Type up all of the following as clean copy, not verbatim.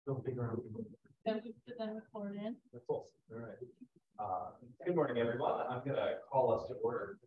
Don't figure out. Then we put them record in. That's awesome. All right. Good morning, everyone. I'm going to call us to order.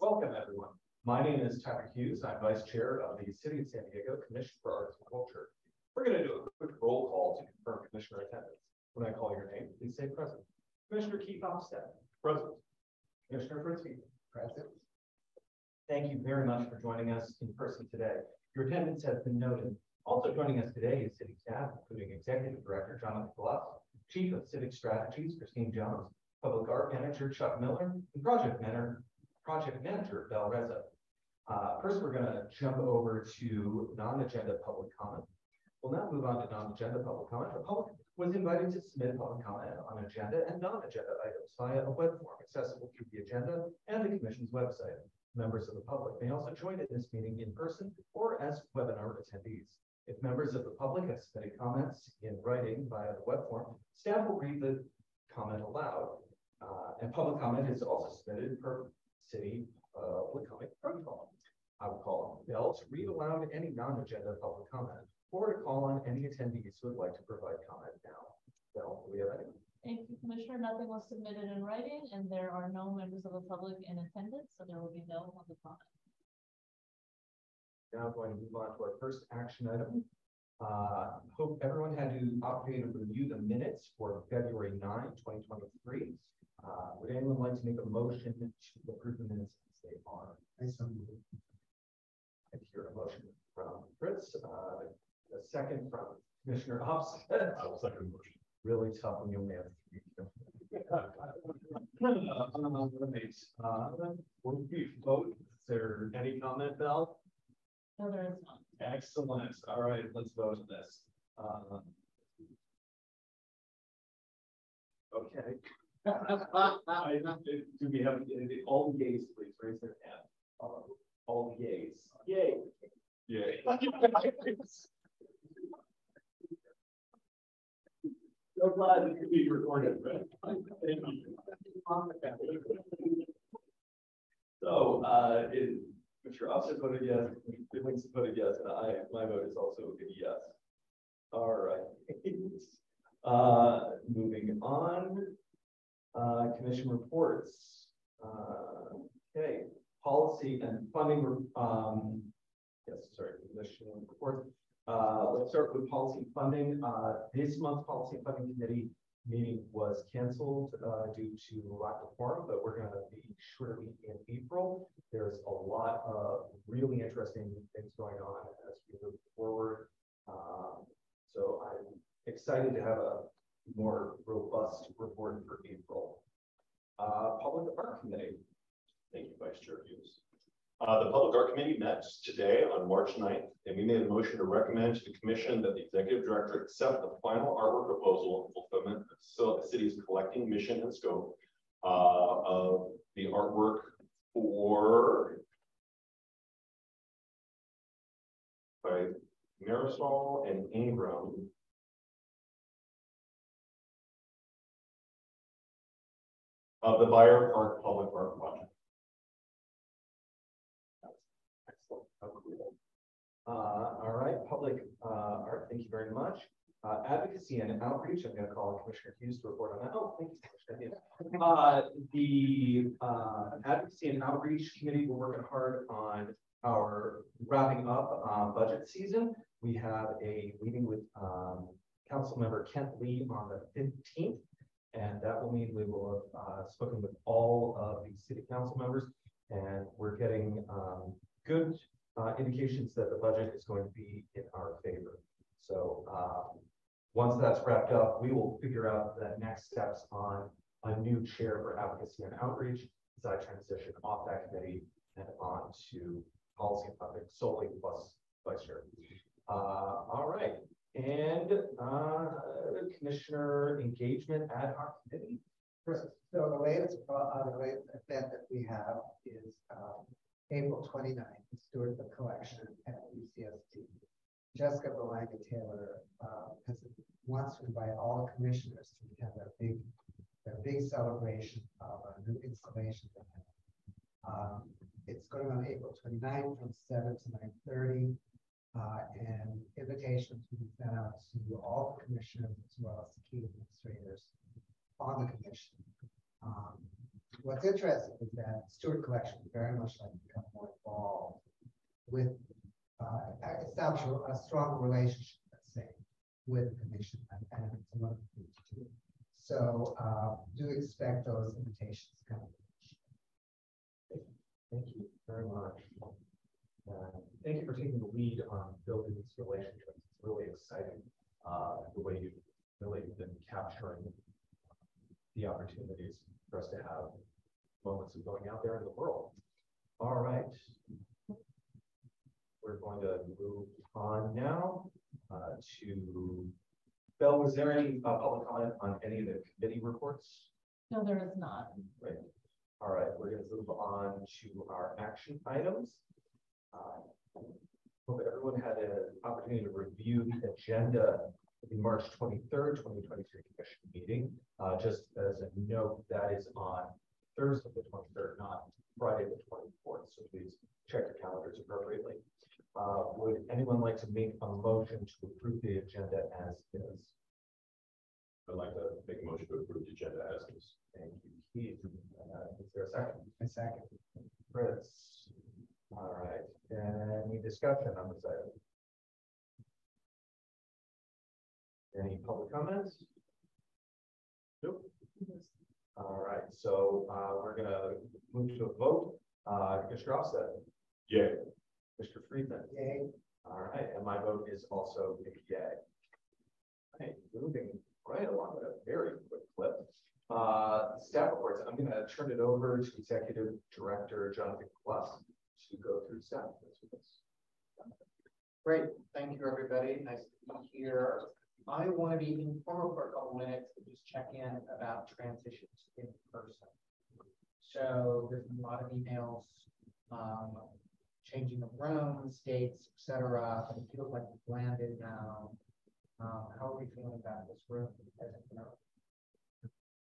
Welcome, everyone. My name is Tyler Hughes. I'm Vice Chair of the City of San Diego Commission for Arts and Culture. We're going to do a quick roll call to confirm Commissioner attendance. When I call your name, please say present. Commissioner Keith Ofsted. Present. Commissioner Fritzy. Present. Thank you very much for joining us in person today. Your attendance has been noted. Also joining us today is city staff, including Executive Director Jonathan Glass, Chief of Civic Strategies Christine Jones, Public Art Manager Chuck Miller, and Project Manager Bel Reza. First, we're going to jump over to non-agenda public comment. We'll now move on to non-agenda public comment. The public was invited to submit public comment on agenda and non-agenda items via a web form accessible through the agenda and the Commission's website. Members of the public may also join in this meeting in person or as webinar attendees. If members of the public have submitted comments in writing via the web form, staff will read the comment aloud. And public comment is also submitted per city public comment protocol. I will call on Bel to read aloud any non-agenda public comment or to call on any attendees who would like to provide comment now. Bel, do we have any? Thank you, Commissioner. Nothing was submitted in writing, and there are no members of the public in attendance, so there will be no public comment. Now going to move on to our first action item. Hope everyone had the opportunity to review the minutes for February 9, 2023. Would anyone like to make a motion to approve the minutes as they are? I hear a motion from Fritz, a second from Commissioner Ofsted. I'll second the motion. Really tough when you only have three. Will we vote? Is there any comment, Bel? No, there is none. Excellent. All right, let's vote on this. Okay. Do we have all the yays, please raise their hand. All the yays. Yay. Yay. So glad it could be recorded. So, Mr. Ofsted voted yes, Mr. Billings voted yes, and my vote is also a yes. All right. Moving on. Commission reports. Okay. Policy and funding. Commission reports. Let's start with policy and funding. This month's policy and funding committee meeting was canceled due to lack of quorum, but we're going to be shortly in April. There's a lot of really interesting things going on as we move forward. So I'm excited to have a more robust report for April. Public Art Committee. Thank you, Vice Chair Hughes. The Public Art Committee met today on March 9th, and we made a motion to recommend to the Commission that the Executive Director accept the final artwork proposal and fulfillment of the city's collecting mission and scope of the artwork for by Marisol and Ingram. Of the Byer Park Public Art Project. Excellent. All right, public art, thank you very much. Advocacy and outreach, I'm going to call on Commissioner Hughes to report on that. Oh, thank you, Commissioner. The Advocacy and Outreach Committee, we're working hard on our wrapping up budget season. We have a meeting with Council Member Kent Lee on the 15th. And that will mean we will have spoken with all of the city council members, and we're getting good indications that the budget is going to be in our favor. So once that's wrapped up, we will figure out the next steps on a new chair for advocacy and outreach as I transition off that committee and on to policy and funding solely plus vice chair. All right. And Commissioner Engagement Ad Hoc Committee. So the latest event that we have is April 29th, the Stewards of Collection at UCSD. Jessica Belanga Taylor wants to invite all the commissioners to have a big celebration of a new installation. It's going on April 29th from 7 to 9:30. And invitation invitations will be sent out to all the commissioners as well as the key administrators on the commission. What's interesting is that Stewart Collection would very much like to become more involved with establish a strong relationship, let's say, with the commission, and it's a wonderful thing to do. So do expect those invitations coming. Thank you very much. Thank you for taking the lead on building these relationships. It's really exciting the way you've really been capturing the opportunities for us to have moments of going out there in the world. All right. We're going to move on now to Bill. Was there any public comment on any of the committee reports? No, there is not. Right. All right, we're going to move on to our action items. Hope everyone had an opportunity to review the agenda of the March 23rd, 2023 commission meeting. Just as a note, that is on Thursday the 23rd, not Friday the 24th. So please check your calendars appropriately. Would anyone like to make a motion to approve the agenda as is? I'd like to make a motion to approve the agenda as is. Thank you, Keith. Is there a second? A second. Chris. All right. Any discussion on this item? Any public comments? Nope. All right. So we're going to move to a vote. Commissioner Ofsted. Yay. Mr. Friedman. Yay. All right. And my vote is also a yay. Okay. Moving right along at a very quick clip. Staff reports. I'm going to turn it over to Executive Director Jonathan Plus to go through staff. Great, thank you, everybody. Nice to be here. I want to be informal for a couple minutes to just check in about transitions in person. So there's been a lot of emails, changing of rooms, dates, etc. But it feels like we've landed now. How are we feeling about this room?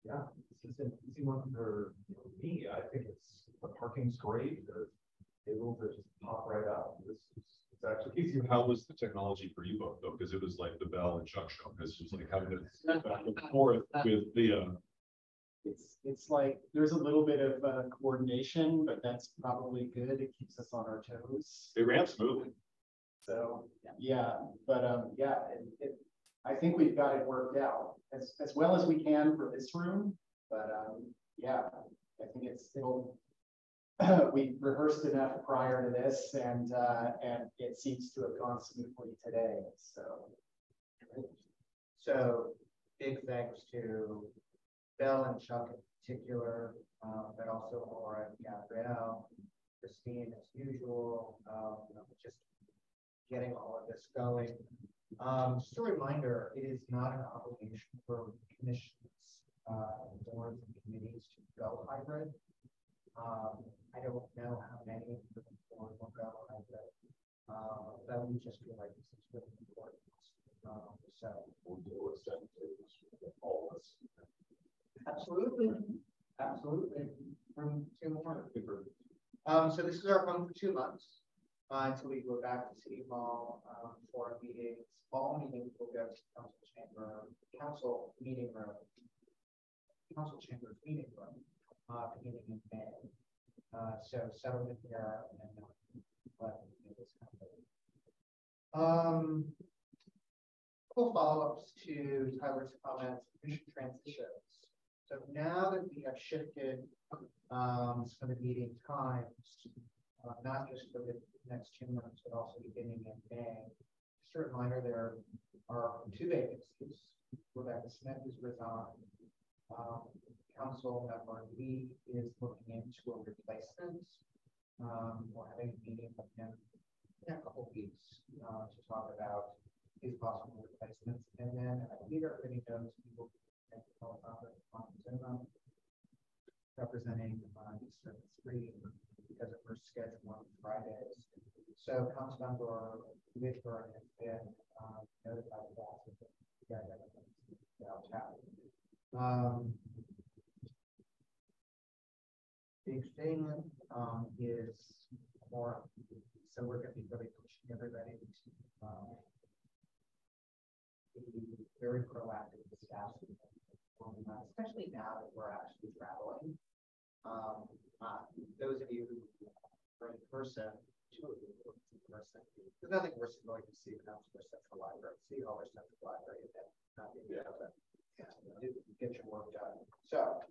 Yeah, this is an easy one for me. I think the parking's great. The tables that just pop right out. It's actually easy. How was the technology for you both though? Because it was like the Bell and Chuck show. It's just like having to back and forth with the. It's like there's a little bit of coordination, but that's probably good. It keeps us on our toes. It ran smoothly. So yeah, but yeah, I think we've got it worked out as well as we can for this room. But yeah, I think we rehearsed enough prior to this, and it seems to have gone smoothly today. So big thanks to Bill and Chuck in particular, but also Laura and Gabrielle, Christine as usual, just getting all of this going. Just a reminder, it is not an obligation for commissions, boards and committees to go hybrid. I don't know how many of the board will go hybrid, but we just feel like this is really important. So We'll do a set tables with all of us. absolutely. From 2 more. So this is our fund for 2 months until we go back to City Hall for our meetings. All meetings will go to council meeting room, council chambers meeting room, beginning in May. So settle in here and let this happen. Cool follow-ups to Tyler's comments, commission transitions. So now that we have shifted some of the meeting times, not just for the next 2 months, but also beginning in May. Just a reminder, there are 2 vacancies. Rebecca Smith is resigned. Council member Lee is looking into a replacement. We're having a meeting with him in a couple of weeks to talk about his possible replacements. And then I believe everybody knows we will be representing Eastern 3 because of her schedule on Fridays. So Councilmember Whitburn has been notified of that. Big thing is more, so we're going to be really pushing everybody to very proactive with staff, especially now that we're actually traveling. Those of you who are in person, two of you who are in person, there's nothing worse than going to see an Oxford Central Library, see all our Central Library event, not being able to get your work done. So,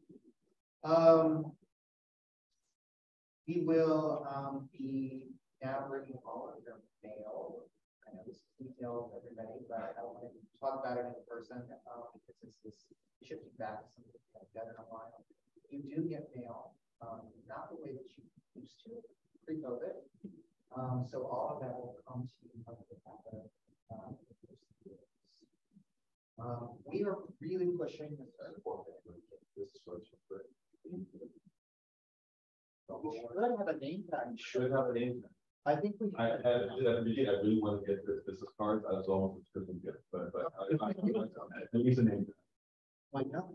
we will be now bringing all of your mail. I know this is detailed, everybody, but I want to talk about it in person because this is shifting back to something we haven't done in a while. You do get mail, not the way that you used to pre-COVID. So all of that will come to you on the back of we are really pushing this. We should have a name tag. Should have a name. I think we. I really want to get this business cards. I was almost a Christmas gift, but I use a name. Why not?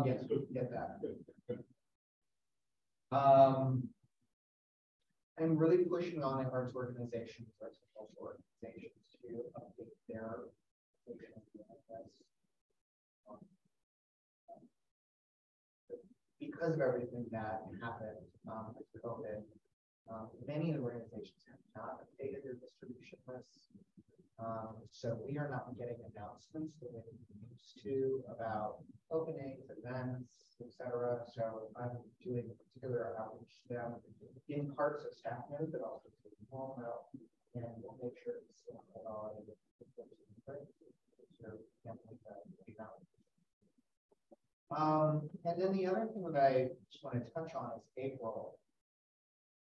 Yes, we can get that. I'm really pushing on the arts organizations, arts and cultural organizations to update their because of everything that happened with COVID. Many of the organizations have not updated their distribution lists. So we are not getting announcements the way we used to about openings, events, etc. So I'm doing particular outreach to them in parts of staff knows, but also to the home know, and we'll make sure it's still on. And then the other thing that I just want to touch on is April.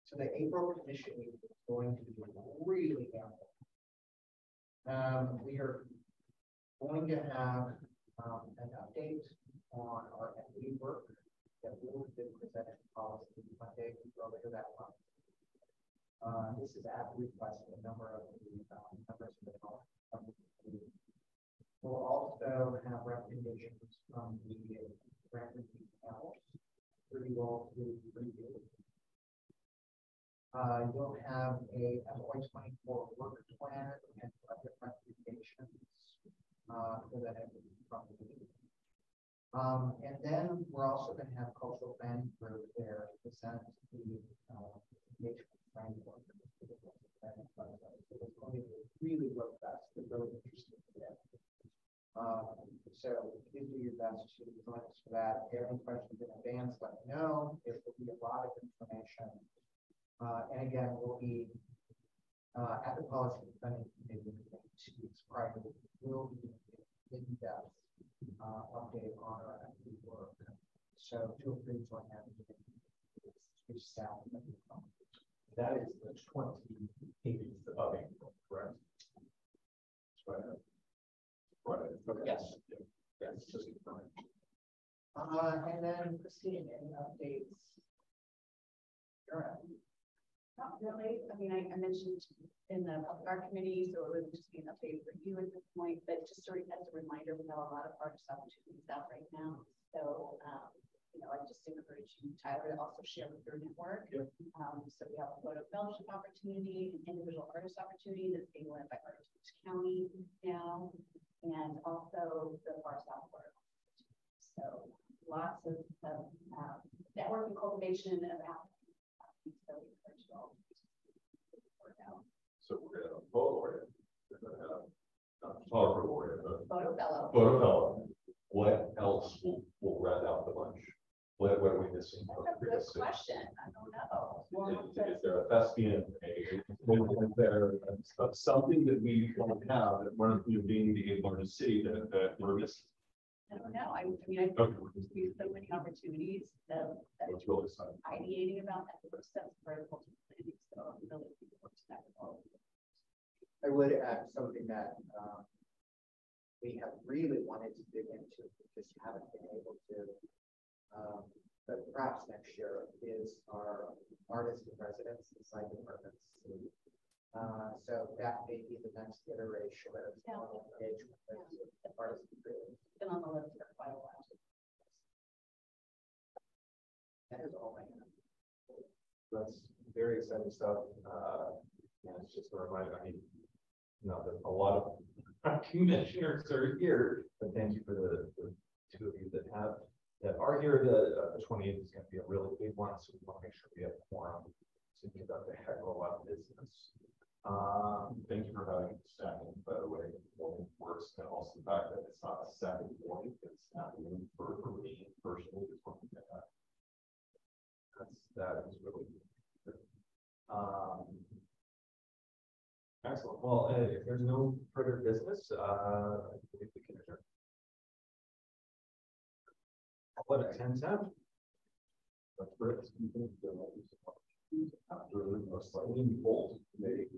So the April commission meeting is going to be really ample. We are going to have an update on our equity work that will have been presented to policy Monday earlier that month. This is at the request of a number of the members of the committee. We'll also have recommendations from the grant review panel for you all to review. You'll have a FY24 work plan and budget recommendations presented from the meeting. And then we're also going to have cultural planning group there to present the engagement framework. So it's going to be really robust and really interesting today. So please do your best to join us for that. If you have any questions in advance, let me know. There will be a lot of information. And again, we'll be at the policy planning committee 2 weeks prior. We'll be in-depth update on our active work. So feel free to join that. That is the 28th of April, correct? Right. Okay. Yes. Yes. Just confirming. And then Christine, any updates? Not really. I mean, I mentioned in the public art committee, so it would just be an update for you at this point, but just sort of as a reminder, we have a lot of artist opportunities out right now. So, you know, I just encourage you, Tyler, to also share with your network. Yep. So we have a photo fellowship opportunity, an individual artist opportunity that's being led by Artist County now, and also the Far South Florida. So lots of network and cultivation of applicants. So we encourage you all to work out. So we're going to have a photo laureate. We're going to have photographer laureate. Photo fellow. Photo fellow. What else will round out the bunch? What are we missing? That's a good question. I don't know. Is there a thespian? Is there something that we don't have that we're being the largest city that we're missing? I don't know. I mean, I think we have so many opportunities that It's really exciting. ideating about that first step for cultural planning. So I'm really looking forward to that with all of you. I would add something that we have really wanted to dig into, just haven't been able to. But perhaps next year is our artist in residence inside departments. So that may be the next iteration of engagement with artists and creators. Been on the list for quite a while. That is all I have. That's very exciting stuff. And it's just a reminder, I mean, that a lot of commissioners are here, but thank you for the two of you that are here. The 28th is going to be a really big one, so we want to make sure we have a quorum to conduct a heck of a lot of business. Thank you for having stacking, by the way, morning works, and also the fact that it's not a second morning, it's afternoon for me personally, is one thing that That is really good. Excellent. Well, if there's no further business, I believe we can adjourn. What at 10:10? That's great. After a slightly bold, maybe